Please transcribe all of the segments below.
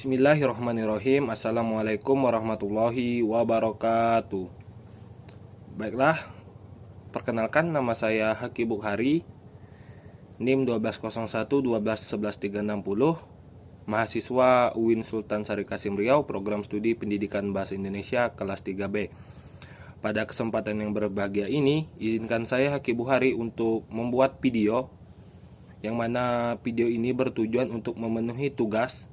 Bismillahirrahmanirrahim. Assalamualaikum warahmatullahi wabarakatuh. Baiklah, perkenalkan nama saya Haki Bukhari, NIM 1201 mahasiswa UIN Sultan Syarif Kasim Riau, Program Studi Pendidikan Bahasa Indonesia kelas 3B. Pada kesempatan yang berbahagia ini, izinkan saya Haki Bukhari untuk membuat video yang mana video ini bertujuan untuk memenuhi tugas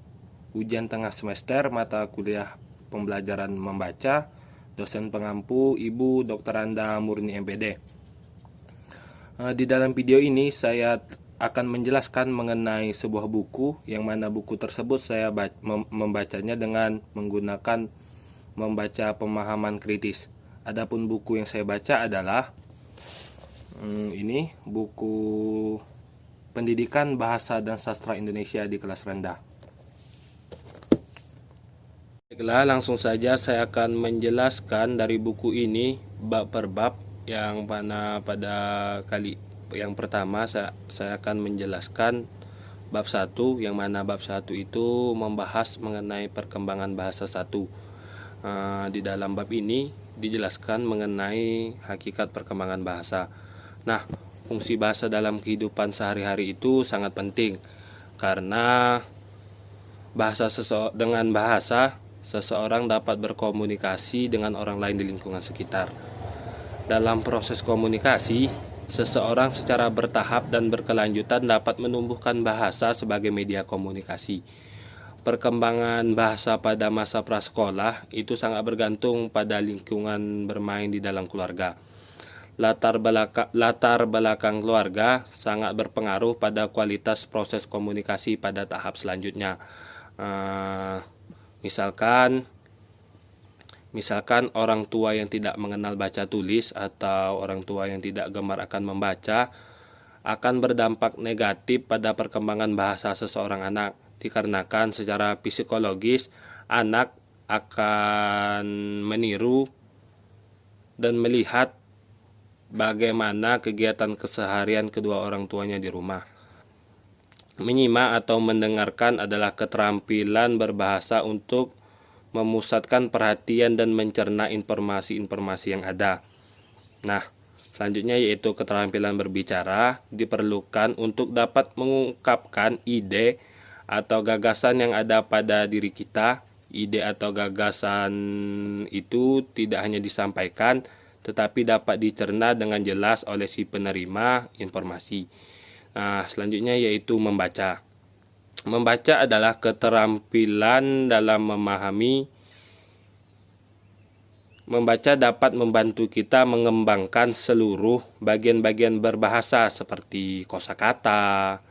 ujian tengah semester mata kuliah pembelajaran membaca dosen pengampu Ibu Dr. Anda Murni MPD. Di dalam video ini saya akan menjelaskan mengenai sebuah buku, yang mana buku tersebut saya membacanya dengan menggunakan membaca pemahaman kritis. Adapun buku yang saya baca adalah ini buku Pendidikan Bahasa dan Sastra Indonesia di Kelas Rendah. Baiklah, langsung saja saya akan menjelaskan dari buku ini bab per bab, yang mana pada kali yang pertama saya akan menjelaskan bab 1, yang mana bab 1 itu membahas mengenai perkembangan bahasa 1. Di dalam bab ini dijelaskan mengenai hakikat perkembangan bahasa. Nah, fungsi bahasa dalam kehidupan sehari-hari itu sangat penting, karena dengan bahasa seseorang dapat berkomunikasi dengan orang lain di lingkungan sekitar. Dalam proses komunikasi, seseorang secara bertahap dan berkelanjutan dapat menumbuhkan bahasa sebagai media komunikasi. Perkembangan bahasa pada masa prasekolah itu sangat bergantung pada lingkungan bermain di dalam keluarga. Latar belakang keluarga sangat berpengaruh pada kualitas proses komunikasi pada tahap selanjutnya. Misalkan orang tua yang tidak mengenal baca tulis atau orang tua yang tidak gemar akan membaca akan berdampak negatif pada perkembangan bahasa seseorang anak, dikarenakan secara psikologis anak akan meniru dan melihat bagaimana kegiatan keseharian kedua orang tuanya di rumah. Menyimak atau mendengarkan adalah keterampilan berbahasa untuk memusatkan perhatian dan mencerna informasi-informasi yang ada. Nah, selanjutnya yaitu keterampilan berbicara diperlukan untuk dapat mengungkapkan ide atau gagasan yang ada pada diri kita. Ide atau gagasan itu tidak hanya disampaikan, tetapi dapat dicerna dengan jelas oleh si penerima informasi. Nah, selanjutnya yaitu membaca. Membaca adalah keterampilan dalam memahami. Membaca dapat membantu kita mengembangkan seluruh bagian-bagian berbahasa seperti kosakata,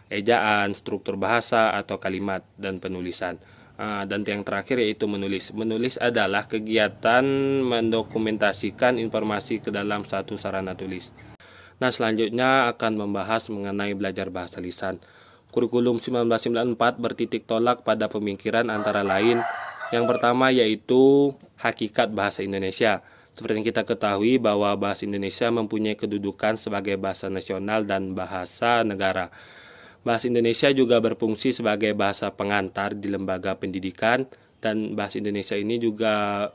ejaan, struktur bahasa atau kalimat dan penulisan. Dan yang terakhir yaitu menulis. Menulis adalah kegiatan mendokumentasikan informasi ke dalam satu sarana tulis. Nah, selanjutnya akan membahas mengenai belajar bahasa lisan. Kurikulum 1994 bertitik tolak pada pemikiran antara lain. Yang pertama yaitu hakikat bahasa Indonesia. Seperti yang kita ketahui bahwa bahasa Indonesia mempunyai kedudukan sebagai bahasa nasional dan bahasa negara. Bahasa Indonesia juga berfungsi sebagai bahasa pengantar di lembaga pendidikan, dan bahasa Indonesia ini juga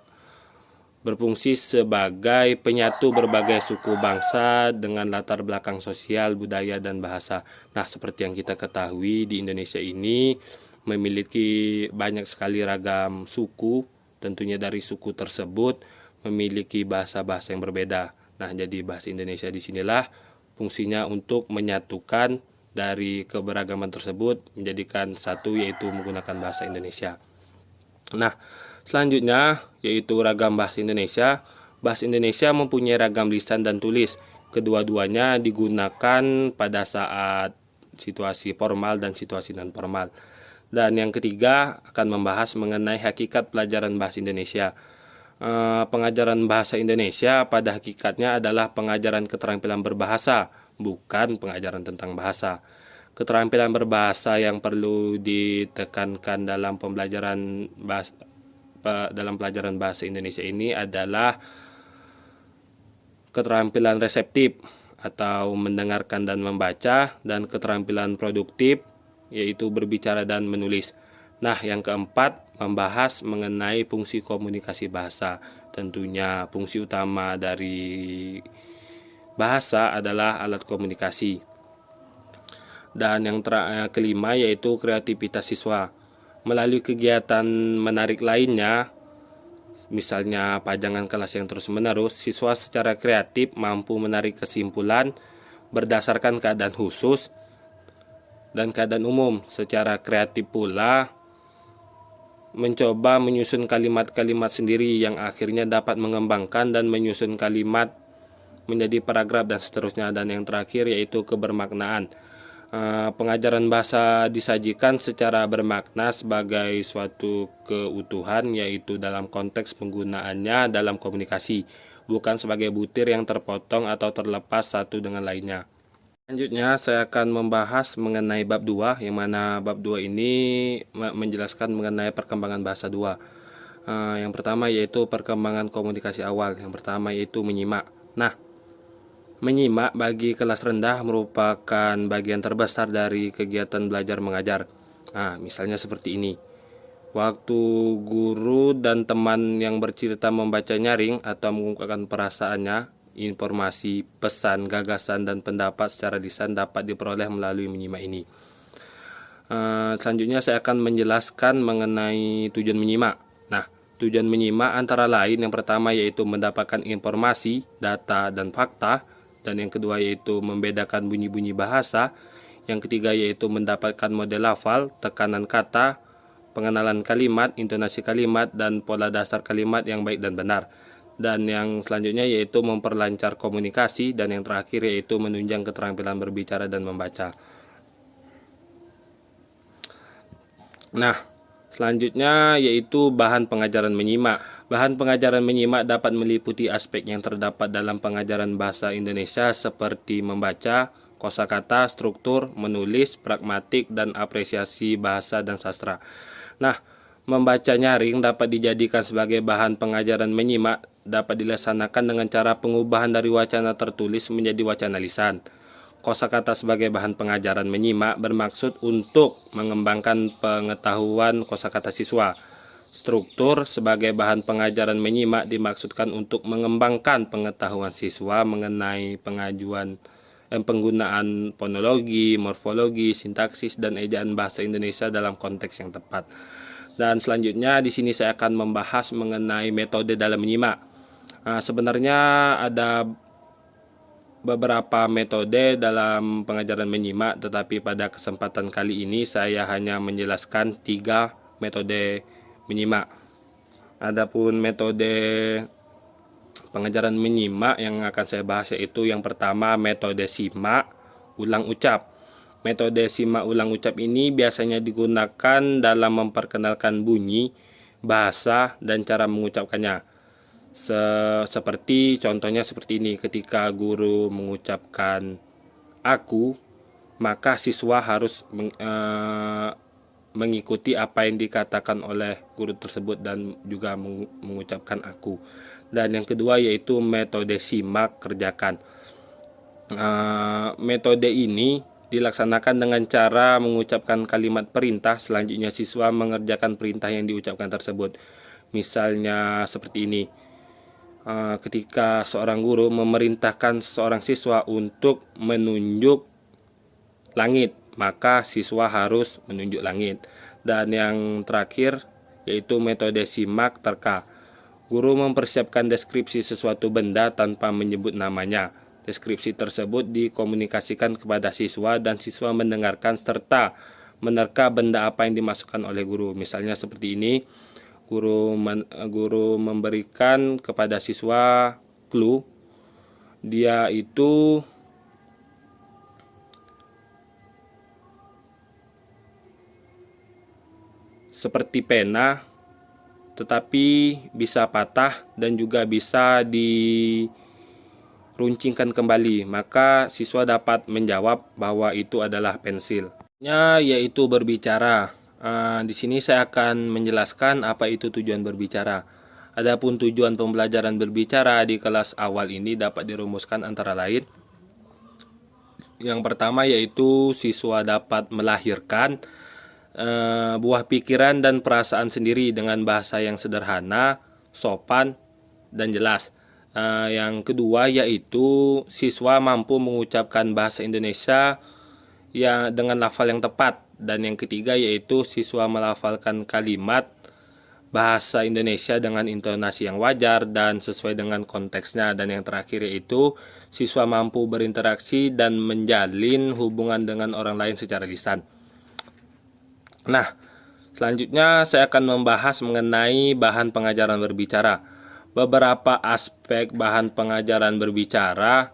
berfungsi sebagai penyatu berbagai suku bangsa dengan latar belakang sosial, budaya, dan bahasa. Nah, seperti yang kita ketahui di Indonesia ini memiliki banyak sekali ragam suku, tentunya dari suku tersebut memiliki bahasa-bahasa yang berbeda. Nah, jadi bahasa Indonesia disinilah fungsinya untuk menyatukan dari keberagaman tersebut menjadikan satu, yaitu menggunakan bahasa Indonesia. Nah, selanjutnya yaitu ragam bahasa Indonesia. Bahasa Indonesia mempunyai ragam lisan dan tulis. Kedua-duanya digunakan pada saat situasi formal dan situasi non formal. Dan yang ketiga akan membahas mengenai hakikat pelajaran bahasa Indonesia. Pengajaran bahasa Indonesia pada hakikatnya adalah pengajaran keterampilan berbahasa, bukan pengajaran tentang bahasa. Keterampilan berbahasa yang perlu ditekankan dalam pelajaran bahasa Indonesia ini adalah keterampilan reseptif atau mendengarkan dan membaca, dan keterampilan produktif yaitu berbicara dan menulis. Nah, yang keempat, membahas mengenai fungsi komunikasi bahasa. Tentunya fungsi utama dari bahasa adalah alat komunikasi. Dan yang kelima yaitu kreativitas siswa. Melalui kegiatan menarik lainnya, misalnya pajangan kelas yang terus-menerus, siswa secara kreatif mampu menarik kesimpulan berdasarkan keadaan khusus dan keadaan umum. Secara kreatif pula mencoba menyusun kalimat-kalimat sendiri yang akhirnya dapat mengembangkan dan menyusun kalimat menjadi paragraf dan seterusnya. Dan yang terakhir yaitu kebermaknaan. Pengajaran bahasa disajikan secara bermakna sebagai suatu keutuhan, yaitu dalam konteks penggunaannya dalam komunikasi, bukan sebagai butir yang terpotong atau terlepas satu dengan lainnya. Selanjutnya saya akan membahas mengenai bab 2, yang mana bab 2 ini menjelaskan mengenai perkembangan bahasa 2. Yang pertama yaitu perkembangan komunikasi awal. Yang pertama yaitu menyimak. Nah, menyimak bagi kelas rendah merupakan bagian terbesar dari kegiatan belajar mengajar. Nah, misalnya seperti ini. Waktu guru dan teman yang bercerita membaca nyaring atau mengungkapkan perasaannya, informasi, pesan, gagasan, dan pendapat secara lisan dapat diperoleh melalui menyimak ini. Selanjutnya saya akan menjelaskan mengenai tujuan menyimak. Nah, tujuan menyimak antara lain yang pertama yaitu mendapatkan informasi, data, dan fakta. Dan yang kedua yaitu membedakan bunyi-bunyi bahasa. Yang ketiga yaitu mendapatkan model lafal, tekanan kata, pengenalan kalimat, intonasi kalimat, dan pola dasar kalimat yang baik dan benar. Dan yang selanjutnya yaitu memperlancar komunikasi. Dan yang terakhir yaitu menunjang keterampilan berbicara dan membaca. Nah, selanjutnya yaitu bahan pengajaran menyimak. Bahan pengajaran menyimak dapat meliputi aspek yang terdapat dalam pengajaran bahasa Indonesia seperti membaca, kosakata, struktur, menulis, pragmatik, dan apresiasi bahasa dan sastra. Nah, membaca nyaring dapat dijadikan sebagai bahan pengajaran menyimak, dapat dilaksanakan dengan cara pengubahan dari wacana tertulis menjadi wacana lisan. Kosakata sebagai bahan pengajaran menyimak bermaksud untuk mengembangkan pengetahuan kosakata siswa. Struktur sebagai bahan pengajaran menyimak dimaksudkan untuk mengembangkan pengetahuan siswa mengenai penggunaan fonologi, morfologi, sintaksis, dan ejaan bahasa Indonesia dalam konteks yang tepat. Dan selanjutnya di sini saya akan membahas mengenai metode dalam menyimak. Sebenarnya ada beberapa metode dalam pengajaran menyimak, tetapi pada kesempatan kali ini saya hanya menjelaskan 3 metode menyimak. Adapun metode pengajaran menyimak yang akan saya bahas yaitu yang pertama metode simak ulang ucap. Metode simak ulang ucap ini biasanya digunakan dalam memperkenalkan bunyi, bahasa, dan cara mengucapkannya. Seperti contohnya seperti ini, ketika guru mengucapkan aku, maka siswa harus mengikuti apa yang dikatakan oleh guru tersebut dan juga mengucapkan aku. Dan yang kedua yaitu metode simak kerjakan. Metode ini dilaksanakan dengan cara mengucapkan kalimat perintah, selanjutnya siswa mengerjakan perintah yang diucapkan tersebut. Misalnya seperti ini. Ketika seorang guru memerintahkan seorang siswa untuk menunjuk langit, maka siswa harus menunjuk langit. Dan yang terakhir yaitu metode simak terka. Guru mempersiapkan deskripsi sesuatu benda tanpa menyebut namanya. Deskripsi tersebut dikomunikasikan kepada siswa dan siswa mendengarkan serta menerka benda apa yang dimasukkan oleh guru. Misalnya seperti ini, guru memberikan kepada siswa clue, dia itu seperti pena, tetapi bisa patah dan juga bisa diruncingkan kembali. Maka siswa dapat menjawab bahwa itu adalah pensil. Yaitu berbicara. Di sini saya akan menjelaskan apa itu tujuan berbicara. Adapun tujuan pembelajaran berbicara di kelas awal ini dapat dirumuskan antara lain. Yang pertama yaitu siswa dapat melahirkan buah pikiran dan perasaan sendiri dengan bahasa yang sederhana, sopan, dan jelas. Yang kedua yaitu siswa mampu mengucapkan bahasa Indonesia ya dengan lafal yang tepat. Dan yang ketiga yaitu siswa melafalkan kalimat bahasa Indonesia dengan intonasi yang wajar dan sesuai dengan konteksnya. Dan yang terakhir yaitu siswa mampu berinteraksi dan menjalin hubungan dengan orang lain secara lisan. Nah, selanjutnya saya akan membahas mengenai bahan pengajaran berbicara. Beberapa aspek bahan pengajaran berbicara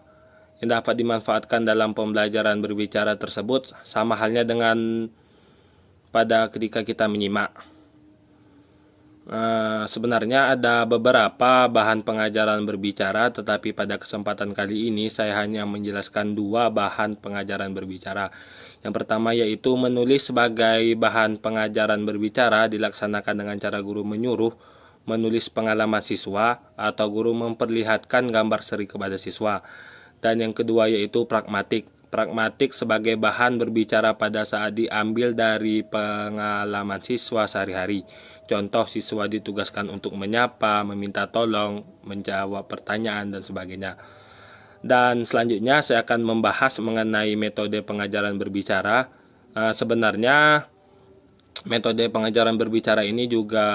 yang dapat dimanfaatkan dalam pembelajaran berbicara tersebut sama halnya dengan pada ketika kita menyimak. Sebenarnya ada beberapa bahan pengajaran berbicara, tetapi pada kesempatan kali ini saya hanya menjelaskan dua bahan pengajaran berbicara. Yang pertama yaitu menulis sebagai bahan pengajaran berbicara dilaksanakan dengan cara guru menyuruh menulis pengalaman siswa atau guru memperlihatkan gambar seri kepada siswa. Dan yang kedua yaitu pragmatik. Pragmatik sebagai bahan berbicara pada saat diambil dari pengalaman siswa sehari-hari. Contoh, siswa ditugaskan untuk menyapa, meminta tolong, menjawab pertanyaan, dan sebagainya. Dan selanjutnya saya akan membahas mengenai metode pengajaran berbicara. Sebenarnya metode pengajaran berbicara ini juga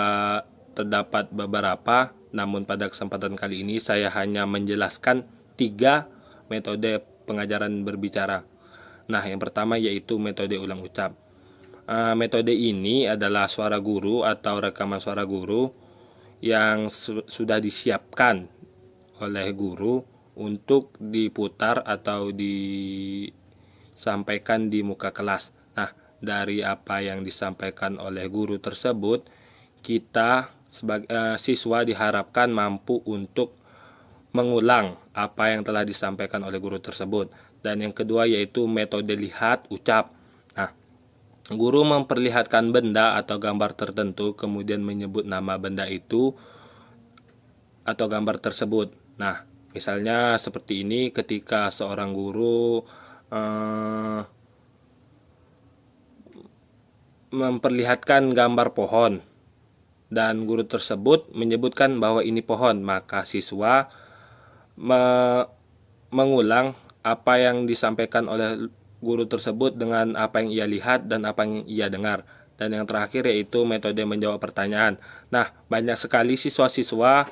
terdapat beberapa, namun pada kesempatan kali ini saya hanya menjelaskan 3 metode pengajaran berbicara. Nah, yang pertama yaitu metode ulang ucap. Metode ini adalah suara guru atau rekaman suara guru yang sudah disiapkan oleh guru untuk diputar atau disampaikan di muka kelas. Nah, dari apa yang disampaikan oleh guru tersebut, kita sebagai siswa diharapkan mampu untuk mengulang apa yang telah disampaikan oleh guru tersebut. Dan yang kedua yaitu metode lihat ucap. Nah, guru memperlihatkan benda atau gambar tertentu, kemudian menyebut nama benda itu atau gambar tersebut. Nah, misalnya seperti ini ketika seorang guru memperlihatkan gambar pohon dan guru tersebut menyebutkan bahwa ini pohon, maka siswa mengulang apa yang disampaikan oleh guru tersebut dengan apa yang ia lihat dan apa yang ia dengar. Dan yang terakhir yaitu metode menjawab pertanyaan. Nah, banyak sekali siswa-siswa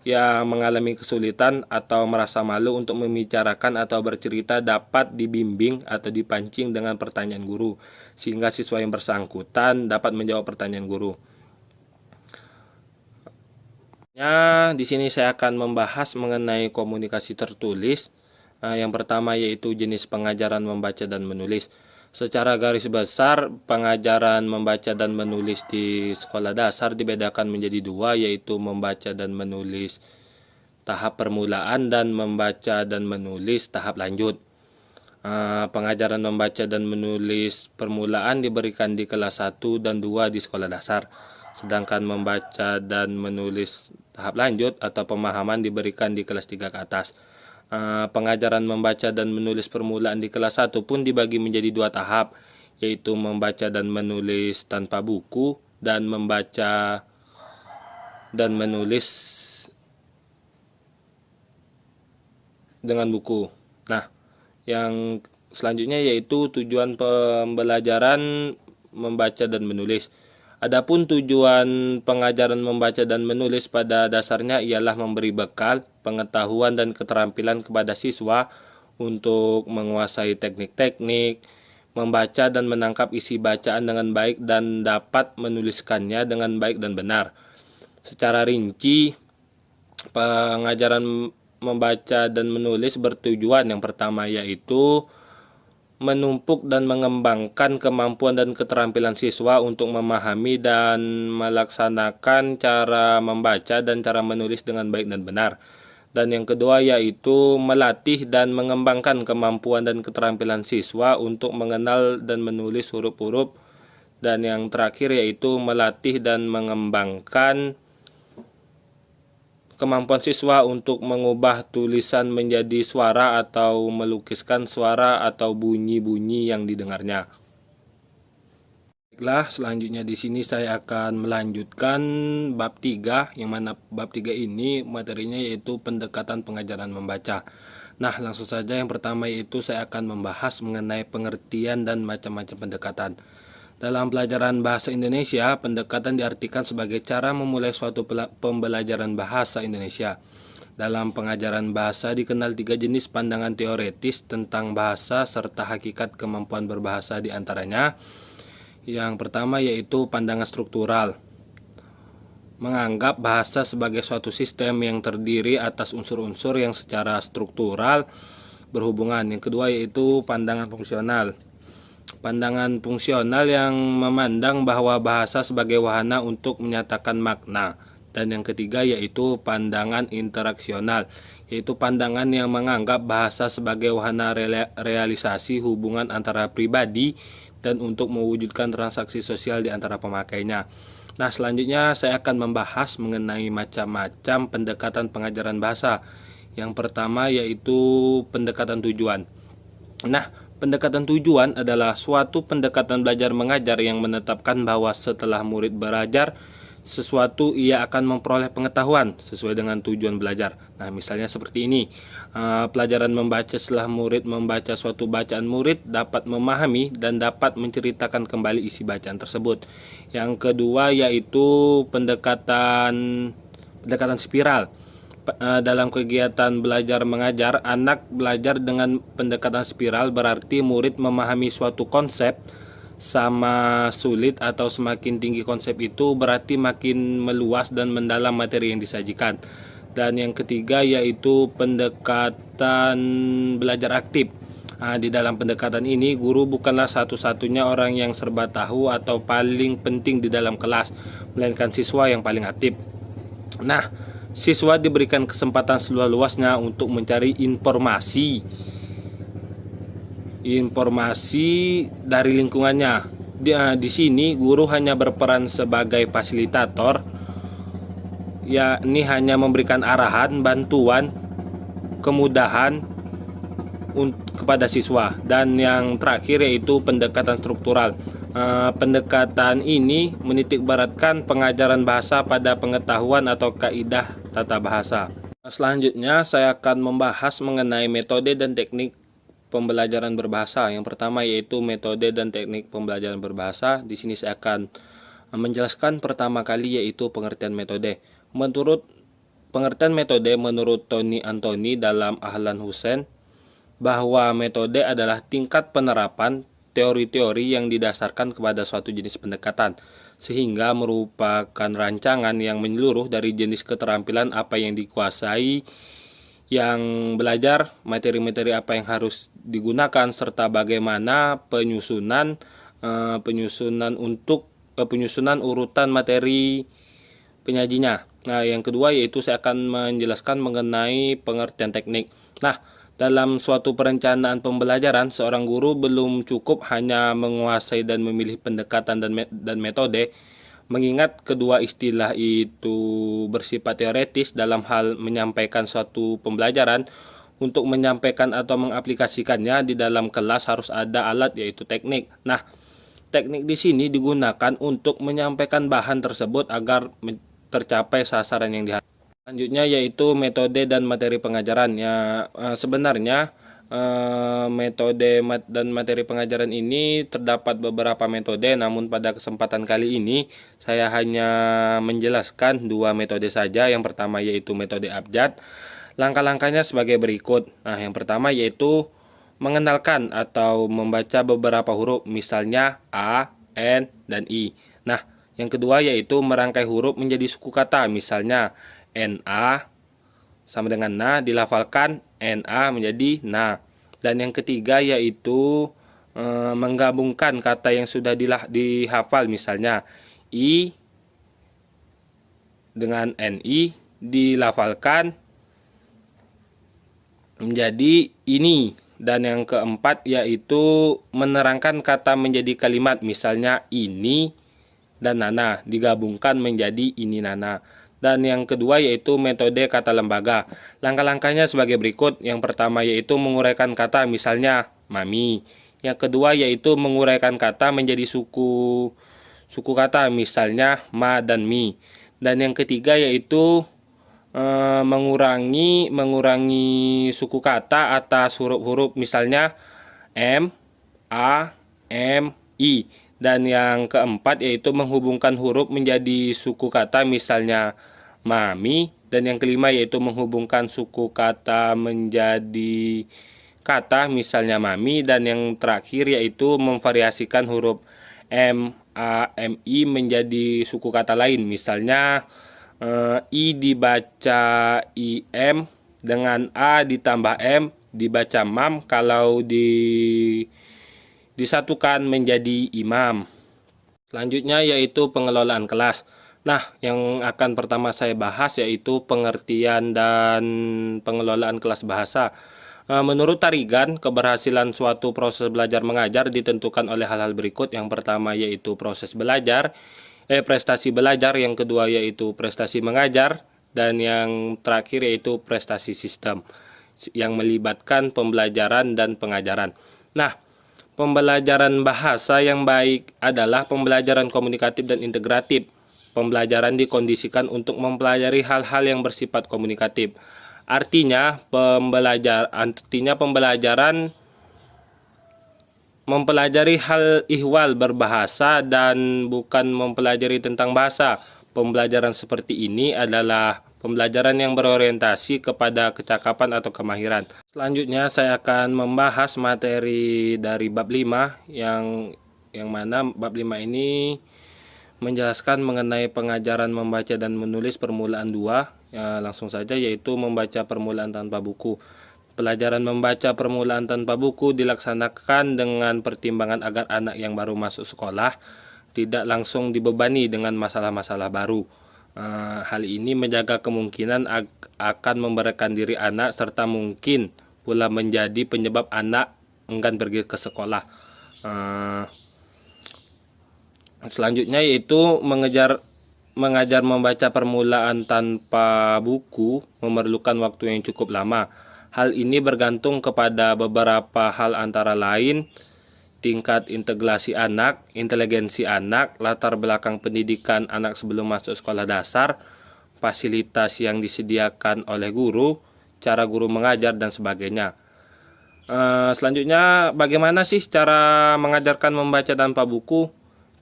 yang mengalami kesulitan atau merasa malu untuk membicarakan atau bercerita dapat dibimbing atau dipancing dengan pertanyaan guru, sehingga siswa yang bersangkutan dapat menjawab pertanyaan guru. Di sini saya akan membahas mengenai komunikasi tertulis. Yang pertama yaitu jenis pengajaran membaca dan menulis. Secara garis besar, pengajaran membaca dan menulis di sekolah dasar dibedakan menjadi 2, yaitu membaca dan menulis tahap permulaan dan membaca dan menulis tahap lanjut. Pengajaran membaca dan menulis permulaan diberikan di kelas 1 dan 2 di sekolah dasar. Sedangkan membaca dan menulis tahap lanjut atau pemahaman diberikan di kelas 3 ke atas. Pengajaran membaca dan menulis permulaan di kelas 1 pun dibagi menjadi 2 tahap, yaitu membaca dan menulis tanpa buku dan membaca dan menulis dengan buku. Nah, yang selanjutnya yaitu tujuan pembelajaran membaca dan menulis. Adapun tujuan pengajaran membaca dan menulis pada dasarnya ialah memberi bekal, pengetahuan dan keterampilan kepada siswa untuk menguasai teknik-teknik membaca dan menangkap isi bacaan dengan baik dan dapat menuliskannya dengan baik dan benar. Secara rinci, pengajaran membaca dan menulis bertujuan yang pertama yaitu menumpuk dan mengembangkan kemampuan dan keterampilan siswa untuk memahami dan melaksanakan cara membaca dan cara menulis dengan baik dan benar. Dan yang kedua yaitu melatih dan mengembangkan kemampuan dan keterampilan siswa untuk mengenal dan menulis huruf-huruf. Dan yang terakhir yaitu melatih dan mengembangkan kemampuan siswa untuk mengubah tulisan menjadi suara atau melukiskan suara atau bunyi-bunyi yang didengarnya. Selanjutnya di sini saya akan melanjutkan bab 3, yang mana bab 3 ini materinya yaitu pendekatan pengajaran membaca. Nah, langsung saja yang pertama yaitu saya akan membahas mengenai pengertian dan macam-macam pendekatan. Dalam pelajaran bahasa Indonesia, pendekatan diartikan sebagai cara memulai suatu pembelajaran bahasa Indonesia. Dalam pengajaran bahasa dikenal 3 jenis pandangan teoretis tentang bahasa serta hakikat kemampuan berbahasa di antaranya. Yang pertama yaitu pandangan struktural, menganggap bahasa sebagai suatu sistem yang terdiri atas unsur-unsur yang secara struktural berhubungan. Yang kedua yaitu pandangan fungsional. Pandangan fungsional yang memandang bahwa bahasa sebagai wahana untuk menyatakan makna. Dan yang ketiga yaitu pandangan interaksional, yaitu pandangan yang menganggap bahasa sebagai wahana realisasi hubungan antara pribadi dan untuk mewujudkan transaksi sosial di antara pemakainya. Nah, selanjutnya saya akan membahas mengenai macam-macam pendekatan pengajaran bahasa. Yang pertama yaitu pendekatan tujuan. Nah, pendekatan tujuan adalah suatu pendekatan belajar mengajar yang menetapkan bahwa setelah murid belajar sesuatu ia akan memperoleh pengetahuan sesuai dengan tujuan belajar. Nah, misalnya seperti ini. Pelajaran membaca setelah murid membaca suatu bacaan, murid dapat memahami dan dapat menceritakan kembali isi bacaan tersebut. Yang kedua yaitu pendekatan spiral. Dalam kegiatan belajar mengajar, anak belajar dengan pendekatan spiral, berarti murid memahami suatu konsep sama sulit atau semakin tinggi konsep itu berarti makin meluas dan mendalam materi yang disajikan. Dan yang ketiga yaitu pendekatan belajar aktif. Di dalam pendekatan ini guru bukanlah satu-satunya orang yang serba tahu atau paling penting di dalam kelas, melainkan siswa yang paling aktif. Nah, siswa diberikan kesempatan seluas-luasnya untuk mencari informasi dari lingkungannya. Di sini guru hanya berperan sebagai fasilitator, yakni hanya memberikan arahan, bantuan, kemudahan kepada siswa. Dan yang terakhir yaitu pendekatan struktural. Pendekatan ini menitikberatkan pengajaran bahasa pada pengetahuan atau kaidah tata bahasa. Selanjutnya saya akan membahas mengenai metode dan teknik pembelajaran berbahasa. Yang pertama yaitu metode dan teknik pembelajaran berbahasa. Di sini saya akan menjelaskan pertama kali yaitu pengertian metode. Pengertian metode menurut Tony Antony dalam Ahlan Hussein bahwa metode adalah tingkat penerapan teori-teori yang didasarkan kepada suatu jenis pendekatan, sehingga merupakan rancangan yang menyeluruh dari jenis keterampilan apa yang dikuasai yang belajar, materi-materi apa yang harus digunakan, serta bagaimana penyusunan urutan materi penyajinya. Nah, yang kedua yaitu saya akan menjelaskan mengenai pengertian teknik. Nah, dalam suatu perencanaan pembelajaran, seorang guru belum cukup hanya menguasai dan memilih pendekatan dan metode, mengingat kedua istilah itu bersifat teoretis dalam hal menyampaikan suatu pembelajaran. Untuk menyampaikan atau mengaplikasikannya di dalam kelas harus ada alat yaitu teknik. Nah, teknik di sini digunakan untuk menyampaikan bahan tersebut agar tercapai sasaran yang diharapkan. Selanjutnya yaitu metode dan materi pengajaran. Sebenarnya metode dan materi pengajaran ini terdapat beberapa metode, namun pada kesempatan kali ini saya hanya menjelaskan 2 metode saja. Yang pertama yaitu metode abjad. Langkah-langkahnya sebagai berikut. Nah, yang pertama yaitu mengenalkan atau membaca beberapa huruf, misalnya A, N, dan I. Nah, yang kedua yaitu merangkai huruf menjadi suku kata, misalnya NA sama dengan na, dilafalkan NA menjadi na. Dan yang ketiga yaitu menggabungkan kata yang sudah dihafal, misalnya I dengan NI dilafalkan menjadi ini. Dan yang keempat yaitu menerangkan kata menjadi kalimat, misalnya ini dan nana digabungkan menjadi ini nana. Dan yang kedua yaitu metode kata lembaga. Langkah-langkahnya sebagai berikut. Yang pertama yaitu menguraikan kata, misalnya mami. Yang kedua yaitu menguraikan kata menjadi suku kata, misalnya ma dan mi. Dan yang ketiga yaitu mengurangi suku kata atas huruf-huruf, misalnya m, a, m, i. Dan yang keempat yaitu menghubungkan huruf menjadi suku kata, misalnya mami. Dan yang kelima yaitu menghubungkan suku kata menjadi kata, misalnya mami. Dan yang terakhir yaitu memvariasikan huruf m, a, m, i menjadi suku kata lain, misalnya i dibaca im, dengan a ditambah m dibaca mam kalau disatukan menjadi imam. Selanjutnya yaitu pengelolaan kelas. Nah, yang akan pertama saya bahas yaitu pengertian dan pengelolaan kelas bahasa. Menurut Tarigan, keberhasilan suatu proses belajar mengajar ditentukan oleh hal-hal berikut. Yang pertama yaitu proses belajar, prestasi belajar, yang kedua yaitu prestasi mengajar, dan yang terakhir yaitu prestasi sistem yang melibatkan pembelajaran dan pengajaran. Nah, pembelajaran bahasa yang baik adalah pembelajaran komunikatif dan integratif. Pembelajaran dikondisikan untuk mempelajari hal-hal yang bersifat komunikatif. Artinya pembelajaran mempelajari hal ihwal berbahasa dan bukan mempelajari tentang bahasa. Pembelajaran seperti ini adalah pembelajaran yang berorientasi kepada kecakapan atau kemahiran. Selanjutnya saya akan membahas materi dari bab 5 yang mana bab 5 ini menjelaskan mengenai pengajaran membaca dan menulis permulaan 2. Ya, langsung saja, yaitu membaca permulaan tanpa buku. Pelajaran membaca permulaan tanpa buku dilaksanakan dengan pertimbangan agar anak yang baru masuk sekolah tidak langsung dibebani dengan masalah-masalah baru. Hal ini menjaga kemungkinan akan memberatkan diri anak serta mungkin pula menjadi penyebab anak enggan pergi ke sekolah. Selanjutnya yaitu mengajar membaca permulaan tanpa buku memerlukan waktu yang cukup lama. Hal ini bergantung kepada beberapa hal, antara lain tingkat integrasi anak, inteligensi anak, latar belakang pendidikan anak sebelum masuk sekolah dasar, fasilitas yang disediakan oleh guru, cara guru mengajar, dan sebagainya. Selanjutnya, bagaimana sih cara mengajarkan membaca tanpa buku?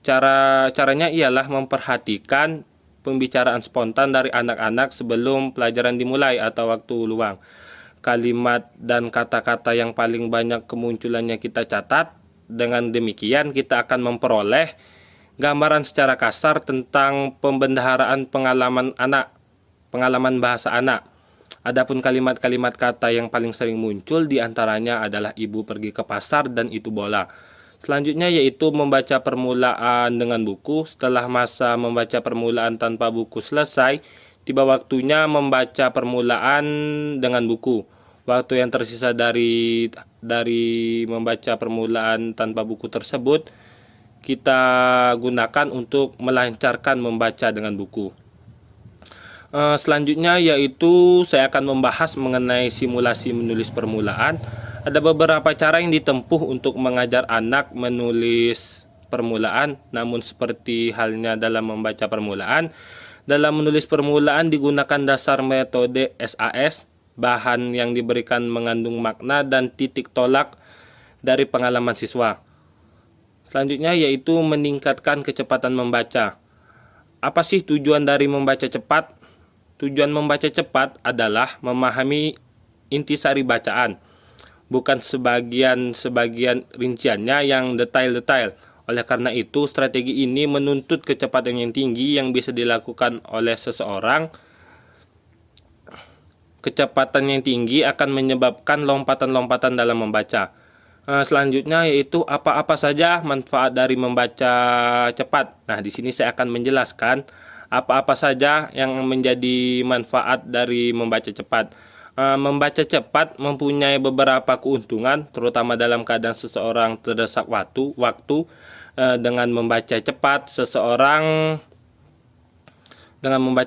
Caranya ialah memperhatikan pembicaraan spontan dari anak-anak sebelum pelajaran dimulai atau waktu luang. Kalimat dan kata-kata yang paling banyak kemunculannya kita catat. Dengan demikian kita akan memperoleh gambaran secara kasar tentang pembendaharaan pengalaman bahasa anak. Adapun kalimat-kalimat kata yang paling sering muncul diantaranya adalah ibu pergi ke pasar dan itu bola. Selanjutnya yaitu membaca permulaan dengan buku. Setelah masa membaca permulaan tanpa buku selesai, tiba waktunya membaca permulaan dengan buku. Waktu yang tersisa dari membaca permulaan tanpa buku tersebut kita gunakan untuk melancarkan membaca dengan buku. Selanjutnya yaitu saya akan membahas mengenai simulasi menulis permulaan. Ada beberapa cara yang ditempuh untuk mengajar anak menulis permulaan, namun seperti halnya dalam membaca permulaan, dalam menulis permulaan digunakan dasar metode SAS. Bahan yang diberikan mengandung makna dan titik tolak dari pengalaman siswa. Selanjutnya yaitu meningkatkan kecepatan membaca. Apa sih tujuan dari membaca cepat? Tujuan membaca cepat adalah memahami intisari bacaan, bukan sebagian rinciannya yang detail-detail. Oleh karena itu, strategi ini menuntut kecepatan yang tinggi yang bisa dilakukan oleh seseorang. Kecepatan yang tinggi akan menyebabkan lompatan-lompatan dalam membaca. Selanjutnya yaitu apa-apa saja manfaat dari membaca cepat. Nah, di sini saya akan menjelaskan apa-apa saja yang menjadi manfaat dari membaca cepat. Membaca cepat mempunyai beberapa keuntungan, terutama dalam keadaan seseorang terdesak waktu. Dengan membaca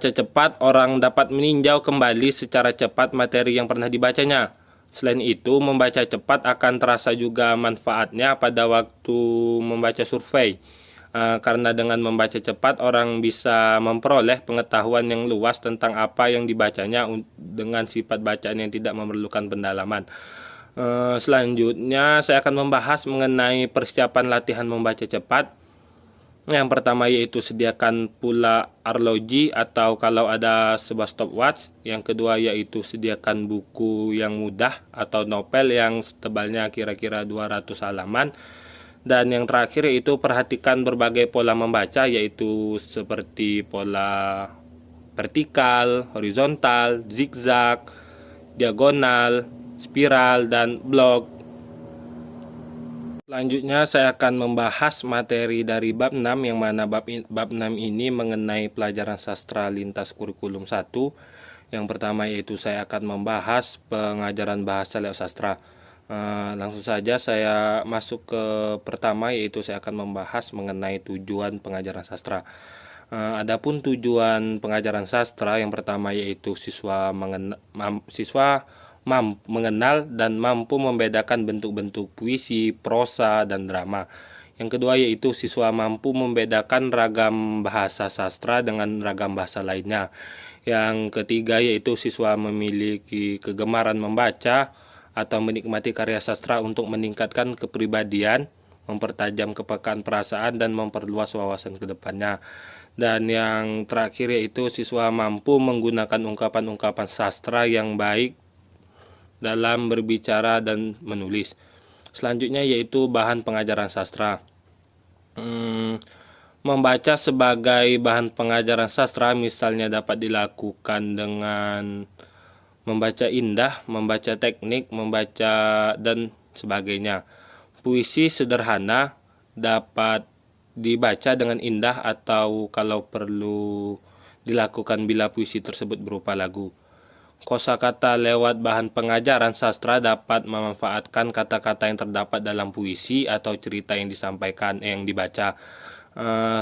cepat, orang dapat meninjau kembali secara cepat materi yang pernah dibacanya. Selain itu, membaca cepat akan terasa juga manfaatnya pada waktu membaca survei. Karena dengan membaca cepat orang bisa memperoleh pengetahuan yang luas tentang apa yang dibacanya dengan sifat bacaan yang tidak memerlukan pendalaman. Selanjutnya saya akan membahas mengenai persiapan latihan membaca cepat. Yang pertama yaitu sediakan pula arloji atau kalau ada sebuah stopwatch. Yang kedua yaitu sediakan buku yang mudah atau novel yang tebalnya kira-kira 200 halaman. Dan yang terakhir yaitu perhatikan berbagai pola membaca, yaitu seperti pola vertikal, horizontal, zigzag, diagonal, spiral, dan blok. Selanjutnya saya akan membahas materi dari bab 6, yang mana bab 6 ini mengenai pelajaran sastra lintas kurikulum 1. Yang pertama yaitu saya akan membahas pengajaran bahasa lewat sastra. Langsung saja saya masuk ke pertama, yaitu saya akan membahas mengenai tujuan pengajaran sastra. Adapun tujuan pengajaran sastra yang pertama yaitu siswa mengenal dan mampu membedakan bentuk-bentuk puisi, prosa, dan drama. Yang kedua yaitu siswa mampu membedakan ragam bahasa sastra dengan ragam bahasa lainnya. Yang ketiga yaitu siswa memiliki kegemaran membaca atau menikmati karya sastra untuk meningkatkan kepribadian, mempertajam kepekaan perasaan, dan memperluas wawasan ke depannya. Dan yang terakhir yaitu siswa mampu menggunakan ungkapan-ungkapan sastra yang baik dalam berbicara dan menulis. Selanjutnya yaitu bahan pengajaran sastra. Membaca sebagai bahan pengajaran sastra misalnya dapat dilakukan dengan membaca indah, membaca teknik, membaca dan sebagainya. Puisi sederhana dapat dibaca dengan indah atau kalau perlu dilakukan bila puisi tersebut berupa lagu. Kosakata lewat bahan pengajaran sastra dapat memanfaatkan kata-kata yang terdapat dalam puisi atau cerita yang disampaikan, yang dibaca.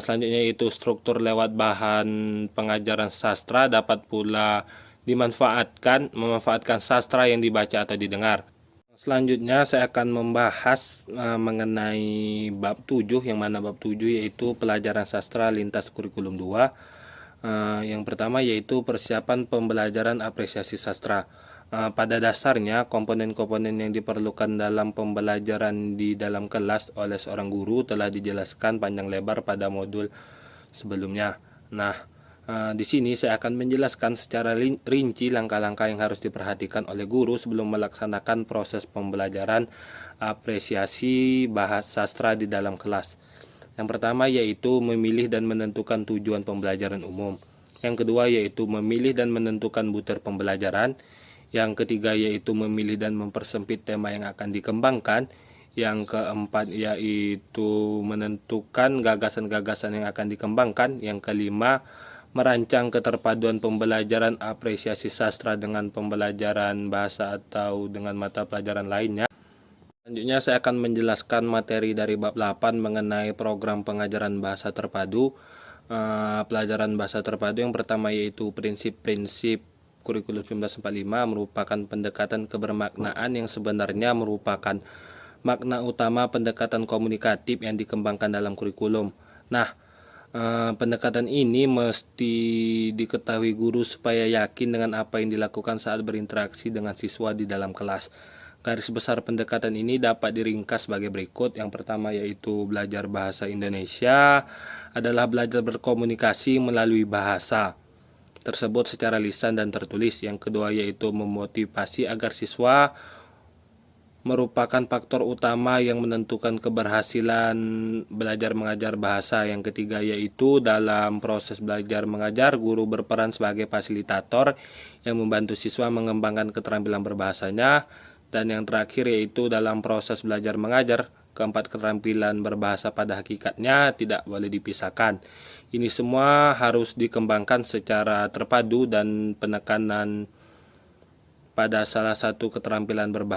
Selanjutnya itu struktur lewat bahan pengajaran sastra dapat pula memanfaatkan sastra yang dibaca atau didengar. Selanjutnya saya akan membahas mengenai bab 7, yang mana bab 7 yaitu pelajaran sastra lintas kurikulum 2. Yang pertama yaitu persiapan pembelajaran apresiasi sastra. Pada dasarnya komponen-komponen yang diperlukan dalam pembelajaran di dalam kelas oleh seorang guru telah dijelaskan panjang lebar pada modul sebelumnya. Nah, di sini saya akan menjelaskan secara rinci langkah-langkah yang harus diperhatikan oleh guru sebelum melaksanakan proses pembelajaran apresiasi bahasa sastra di dalam kelas. Yang pertama yaitu memilih dan menentukan tujuan pembelajaran umum. Yang kedua yaitu memilih dan menentukan butir pembelajaran. Yang ketiga yaitu memilih dan mempersempit tema yang akan dikembangkan. Yang keempat yaitu menentukan gagasan-gagasan yang akan dikembangkan. Yang kelima, merancang keterpaduan pembelajaran apresiasi sastra dengan pembelajaran bahasa atau dengan mata pelajaran lainnya. Selanjutnya saya akan menjelaskan materi dari bab 8 mengenai program pengajaran bahasa terpadu. Pelajaran bahasa terpadu yang pertama yaitu prinsip-prinsip kurikulum 1945 merupakan pendekatan kebermaknaan yang sebenarnya merupakan makna utama pendekatan komunikatif yang dikembangkan dalam kurikulum. Nah, pendekatan ini mesti diketahui guru supaya yakin dengan apa yang dilakukan saat berinteraksi dengan siswa di dalam kelas. Garis besar pendekatan ini dapat diringkas sebagai berikut. Yang pertama yaitu belajar bahasa Indonesia adalah belajar berkomunikasi melalui bahasa tersebut secara lisan dan tertulis. Yang kedua yaitu memotivasi agar siswa merupakan faktor utama yang menentukan keberhasilan belajar mengajar bahasa. Yang ketiga yaitu dalam proses belajar mengajar, guru berperan sebagai fasilitator yang membantu siswa mengembangkan keterampilan berbahasanya. Dan yang terakhir yaitu dalam proses belajar mengajar, keempat keterampilan berbahasa pada hakikatnya tidak boleh dipisahkan. Ini semua harus dikembangkan secara terpadu dan penekanan pada salah satu keterampilan berbahasa